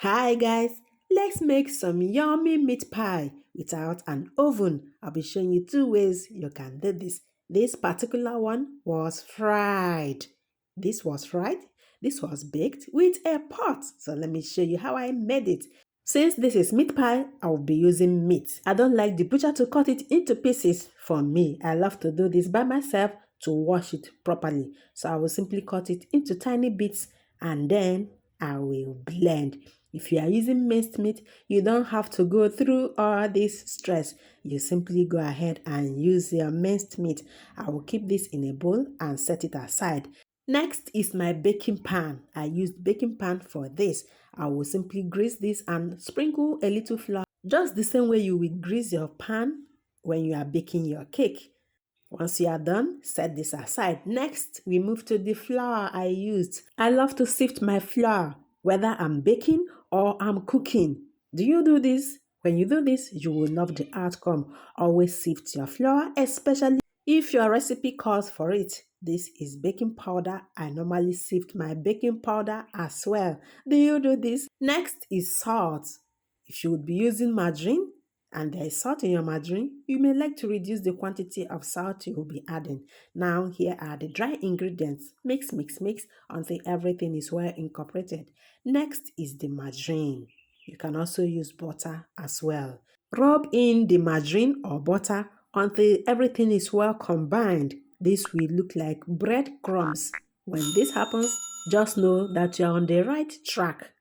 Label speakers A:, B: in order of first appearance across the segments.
A: Hi guys, let's make some yummy meat pie without an oven. I'll be showing you two ways you can do this. This particular one was fried. This was fried. This was baked with a pot. So let me show you how I made it. Since this is meat pie, I will be using meat. I don't like the butcher to cut it into pieces for me. I love to do this by myself to wash it properly. So I will simply cut it into tiny bits and then I will blend. If you are using minced meat, you don't have to go through all this stress. You simply go ahead and use your minced meat. I will keep this in a bowl and set it aside. Next is my baking pan. I used baking pan for this. I will simply grease this and sprinkle a little flour, just the same way you will grease your pan when you are baking your cake. Once you are done, set this aside. Next, we move to the flour I used. I love to sift my flour, whether I'm baking or I'm cooking. Do you do this? When you do this, you will love the outcome. Always sift your flour, especially if your recipe calls for it. This is baking powder. I normally sift my baking powder as well. Do you do this? Next is salt. If you would be using margarine, and there is salt in your margarine, you may like to reduce the quantity of salt you will be adding. Now, here are the dry ingredients. Mix, mix, mix until everything is well incorporated. Next is the margarine. You can also use butter as well. Rub in the margarine or butter until everything is well combined. This will look like breadcrumbs. When this happens, just know that you're on the right track.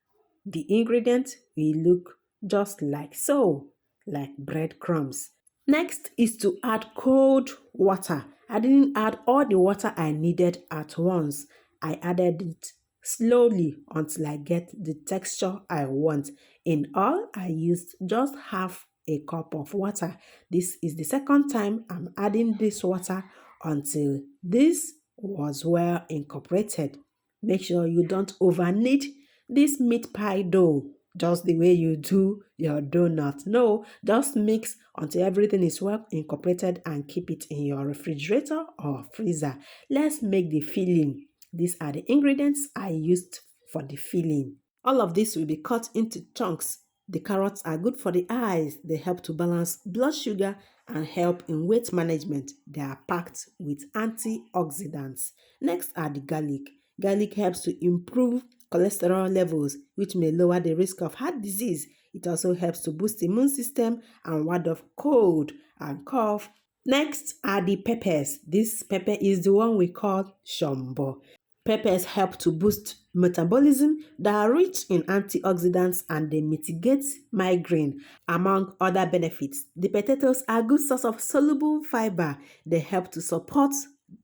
A: The ingredients will look just like so, like breadcrumbs. Next is to add cold water. I didn't add all the water I needed at once. I added it slowly until I get the texture I want. In all, I used just half a cup of water. This is the second time I'm adding this water until this was well incorporated. Make sure you don't over knead this meat pie dough just the way you do your donut. No, just mix until everything is well incorporated and keep it in your refrigerator or freezer. Let's make the filling. These are the ingredients I used for the filling. All of this will be cut into chunks. The carrots are good for the eyes. They help to balance blood sugar and help in weight management. They are packed with antioxidants. Next are the garlic. Garlic helps to improve cholesterol levels, which may lower the risk of heart disease. It also helps to boost the immune system and ward off cold and cough. Next are the peppers. This pepper is the one we call shombo. Peppers help to boost metabolism. They are rich in antioxidants and they mitigate migraine, among other benefits. The potatoes are a good source of soluble fiber. They help to support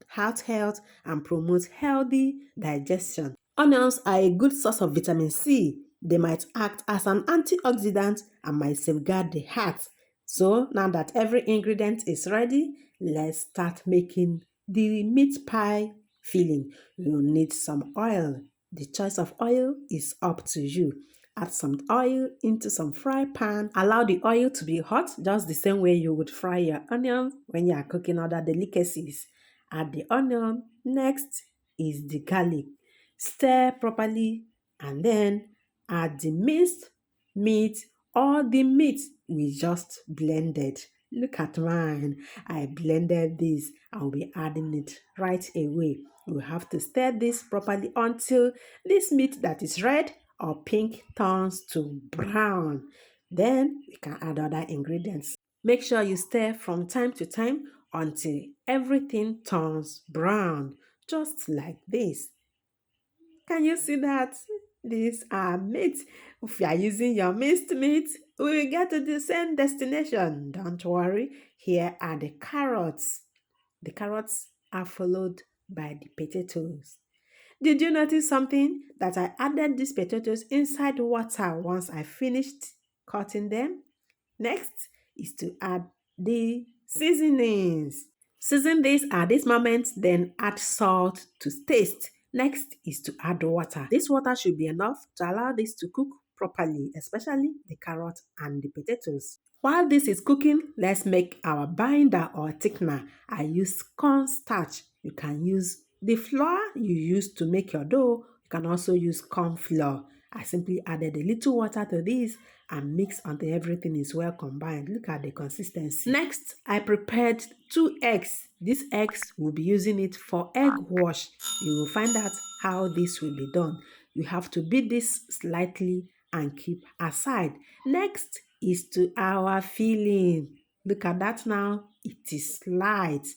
A: heart health and promote healthy digestion. Onions are a good source of vitamin C. They might act as an antioxidant and might safeguard the heart. So now that every ingredient is ready, let's start making the meat pie filling. You need some oil. The choice of oil is up to you. Add some oil into some fry pan. Allow the oil to be hot, just the same way you would fry your onion when you are cooking other delicacies. Add the onion. Next is the garlic. Stir properly and then add the minced meat or the meat we just blended. Look at mine. I blended this. I'll be adding it right away. We have to stir this properly until this meat that is red or pink turns to brown. Then we can add other ingredients. Make sure you stir from time to time until everything turns brown, just like this. Can you see that? These are meat. If you are using your minced meat, we will get to the same destination. Don't worry. Here are the carrots. The carrots are followed by the potatoes. Did you notice something? That I added these potatoes inside water once I finished cutting them? Next is to add the seasonings. Season this at this moment, then add salt to taste. Next is to add water. This water should be enough to allow this to cook properly, especially the carrot and the potatoes. While this is cooking, let's make our binder or thickener. I use cornstarch. You can use the flour you use to make your dough. You can also use corn flour. I simply added a little water to this and mix until everything is well combined. Look at the consistency. Next, I prepared 2 eggs. These eggs, we'll be using it for egg wash. You will find out how this will be done. You have to beat this slightly and keep aside. Next is to our filling. Look at that now. It is light,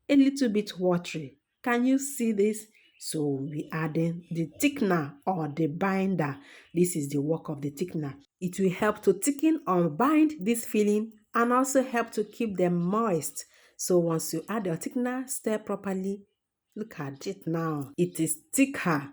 A: a little bit watery. Can you see this? So we adding the thickener or the binder. This is the work of the thickener. It will help to thicken or bind this filling and also help to keep them moist. So once you add your thickener, stir properly. Look at it now. It is thicker.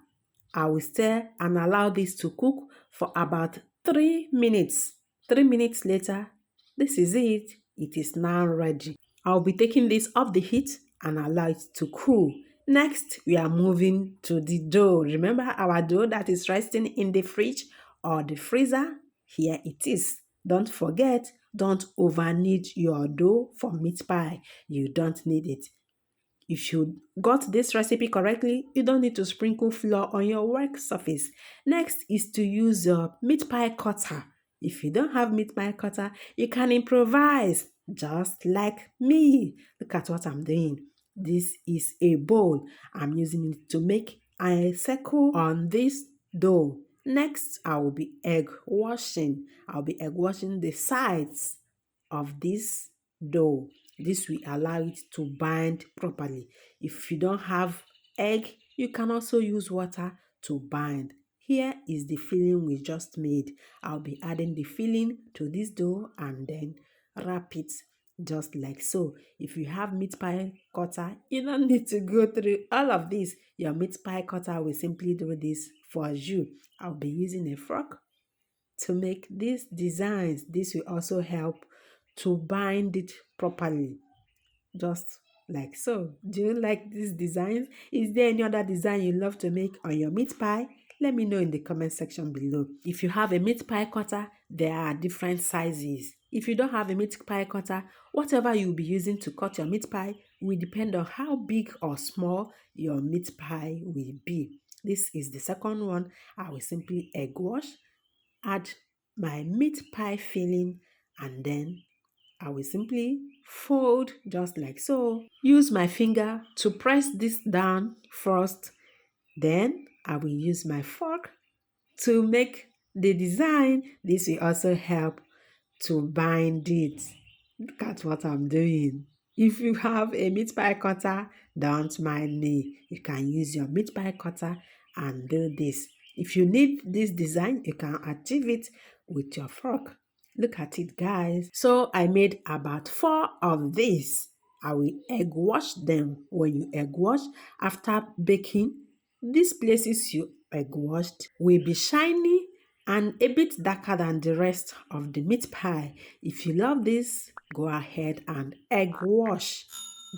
A: I will stir and allow this to cook for about 3 minutes. 3 minutes later, this is it. It is now ready. I'll be taking this off the heat and allow it to cool. Next, we are moving to the dough. Remember our dough that is resting in the fridge or the freezer? Here it is. Don't forget, don't over knead your dough for meat pie. You don't need it. If you got this recipe correctly, you don't need to sprinkle flour on your work surface. Next is to use your meat pie cutter. If you don't have meat pie cutter, you can improvise just like me. Look at what I'm doing. This is a bowl. I'm using it to make a circle on this dough. Next, I will be egg washing. I'll be egg washing the sides of this dough. This will allow it to bind properly. If you don't have egg, you can also use water to bind. Here is the filling we just made. I'll be adding the filling to this dough and then wrap it just like so. If you have meat pie cutter, you don't need to go through all of this. Your meat pie cutter will simply do this for you. I'll be using a fork to make these designs. This will also help to bind it properly, just like so. Do you like these designs? Is there any other design you love to make on your meat pie? Let me know in the comment section below. If you have a meat pie cutter, there are different sizes. If you don't have a meat pie cutter, whatever you'll be using to cut your meat pie will depend on how big or small your meat pie will be. This is the second one. I will simply egg wash, add my meat pie filling, and then I will simply fold just like so. Use my finger to press this down first. Then I will use my fork to make the design. This will also help to bind it. Look at what I'm doing. If you have a meat pie cutter, don't mind me. You can use your meat pie cutter and do this. If you need this design, you can achieve it with your fork. Look at it, guys. So I made about 4 of these. I will egg wash them. When you egg wash, after baking, these places you egg washed will be shiny and a bit darker than the rest of the meat pie. If you love this, go ahead and egg wash.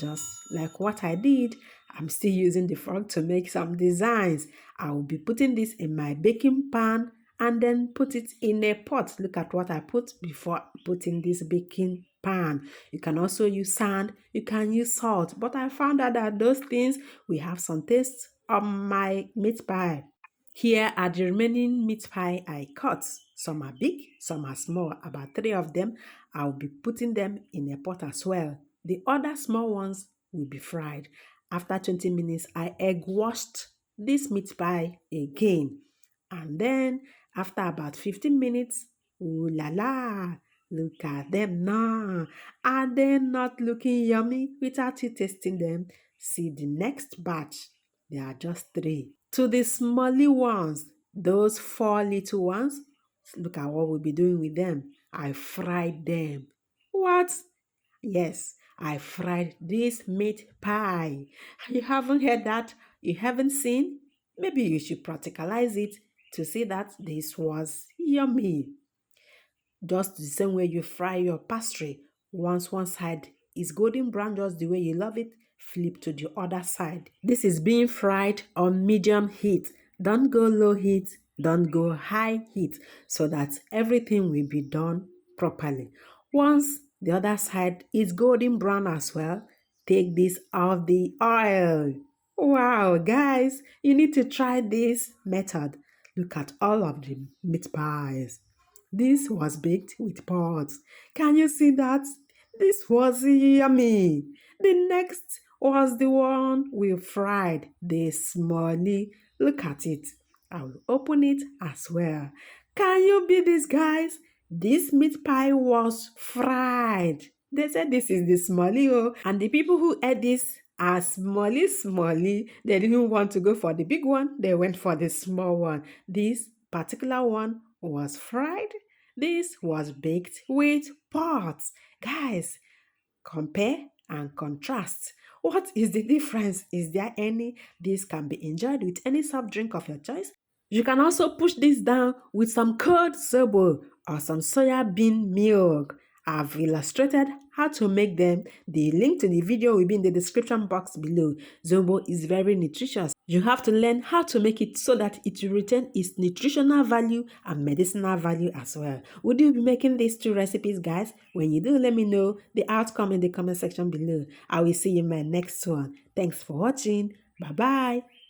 A: Just like what I did, I'm still using the fork to make some designs. I will be putting this in my baking pan and then put it in a pot. Look at what I put before putting this baking pan. You can also use sand, you can use salt, but I found out that those things will have some taste on my meat pie. Here are the remaining meat pie I cut. Some are big, some are small, about 3 of them. I'll be putting them in a pot as well. The other small ones will be fried. After 20 minutes, I egg washed this meat pie again. And then after about 15 minutes, ooh la la, look at them now. Are they not looking yummy without you tasting them? See the next batch. There are just 3. To the smally ones, those 4 little ones, look at what we'll be doing with them. I fried them. What? Yes, I fried this meat pie. You haven't heard that? You haven't seen? Maybe you should practicalize it to see that this was yummy. Just the same way you fry your pastry. Once one side is golden brown, just the way you love it, flip to the other side. This is being fried on medium heat. Don't go low heat, don't go high heat, so that everything will be done properly. Once the other side is golden brown as well, take this off the oil. Wow, guys, you need to try this method. Look at all of the meat pies. This was baked with pods. Can you see that? This was yummy. The next was the one we fried, the smally. Look at it. I will open it as well. Can you be this, guys? This meat pie was fried. They said this is the smally, oh, and the people who ate this are smally. They didn't want to go for the big one, they went for the small one. This particular one was fried. This was baked with pots. Guys, compare and contrast. What is the difference? Is there any? This can be enjoyed with any soft drink of your choice. You can also push this down with some cold zobo or some soya bean milk. I've illustrated how to make them. The link to the video will be in the description box below. Zobo is very nutritious. You have to learn how to make it so that it will retain its nutritional value and medicinal value as well. Would you be making these two recipes, guys? When you do, let me know the outcome in the comment section below. I will see you in my next one. Thanks for watching. Bye bye.